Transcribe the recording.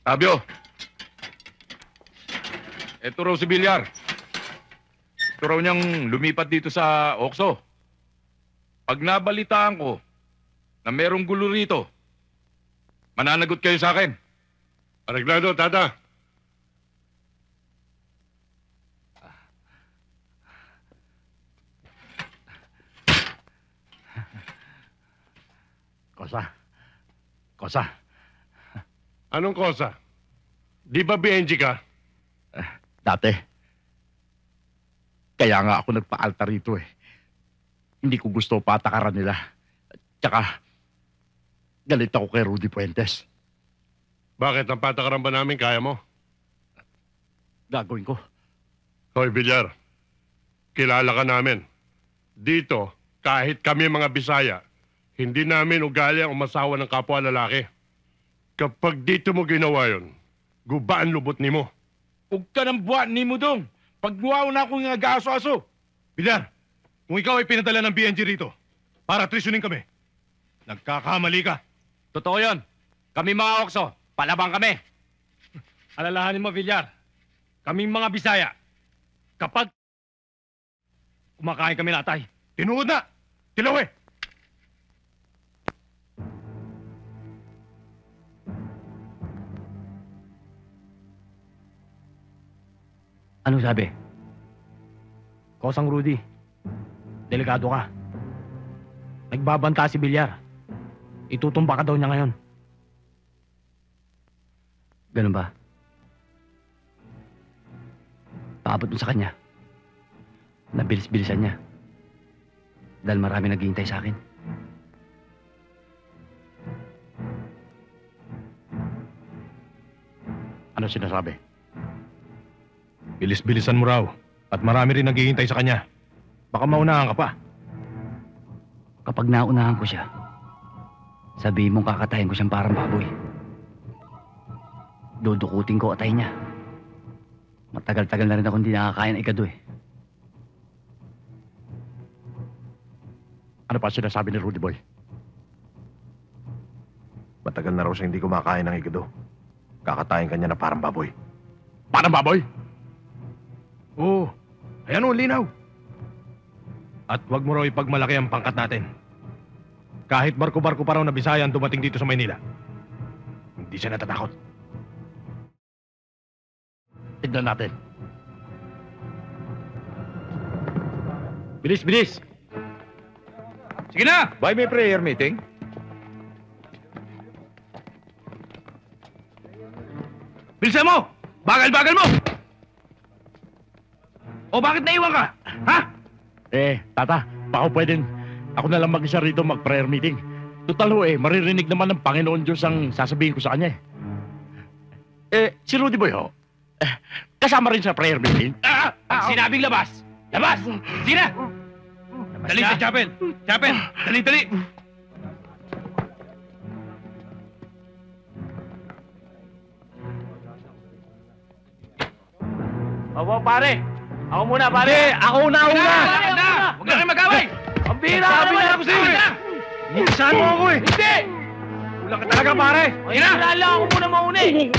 Fabio, eto raw si Villar. Ito raw niyang lumipat dito sa Okso. Pag nabalitaan ko na merong gulo rito, mananagot kayo sa akin. Areglado, Tata. Kosa. Anong kosa? Di ba BNG ka? Dati. Kaya nga ako nagpa-altar rito eh. Hindi ko gusto patakaran nila. Tsaka, galit ako kay Rudy Puentes. Bakit? Ang patakaran ba namin kaya mo? Gagawin ko. Hoy, Villar. Kilala ka namin. Dito, kahit kami mga Bisaya, hindi namin ugali ang umasawa ng kapwa lalaki. Kapag dito mo ginawa yun, gubaan lubot ni mo. Huwag ka ng buwan ni mo dong. Pagguwaw na akong nag-aso-aso. Villar, kung ikaw ay pinadala ng BNG rito, para trisyonin kami, nagkakamali ka. Totoo yon. Kami mga Okso, palabang kami. Alalahanin mo, Villar, kaming mga Bisaya, kapag kumakain kami na atay, tinuod na, tilaw eh. Anong sabi? Kosang Rudy, delikado ka. Nagbabanta si Villar. Itutumba ka daw niya ngayon. Ganun ba? Paabot mo sa kanya. Nabilis-bilisan niya. Dahil marami naghihintay sa akin. Ano sinasabi? Bilis-bilisan mo raw, at marami rin naghihintay sa kanya. Baka maunahan ka pa. Kapag naunahan ko siya, sabihin mong kakatayin ko siyang parang baboy. Dudukutin ko atay niya. Matagal-tagal na rin ako hindi nakakain ng ikado eh. Ano pa sinasabi ni Rudy Boy? Matagal na raw siya hindi kumakain ng igado. Kakatayin kanya na parang baboy. Parang baboy? Oo, ayan o, linaw. At wag mo raw ipagmalaki ang pangkat natin. Kahit barko-barko pa raw na Bisaya ang dumating dito sa Maynila, hindi siya natatakot. Tignan natin. Bilis, bilis! Sige na! Why may prayer meeting? Bilisan mo! Bagal-bagal mo! O bakit naiwan ka? Ha? Tata, baka pwedeng ako na lang mag-isa rito mag-prayer meeting. Total ho maririnig naman ng Panginoon Diyos ang sasabihin ko sa kanya si Rudy Boy ho, kasama rin sa prayer meeting. Pag sinabing labas! Labas! Sige na! Dali sa chapel! Chapel! Dali, dali! Opo, pare! Ako muna, pare! Ako una! Huwag na rin mag-away! Ang bihira ka Sabi naman! na ako sa'yo eh! Minsan mo ako eh! Hindi! Kulang ka talaga, pare! Ay, kilala ako muna mauna eh!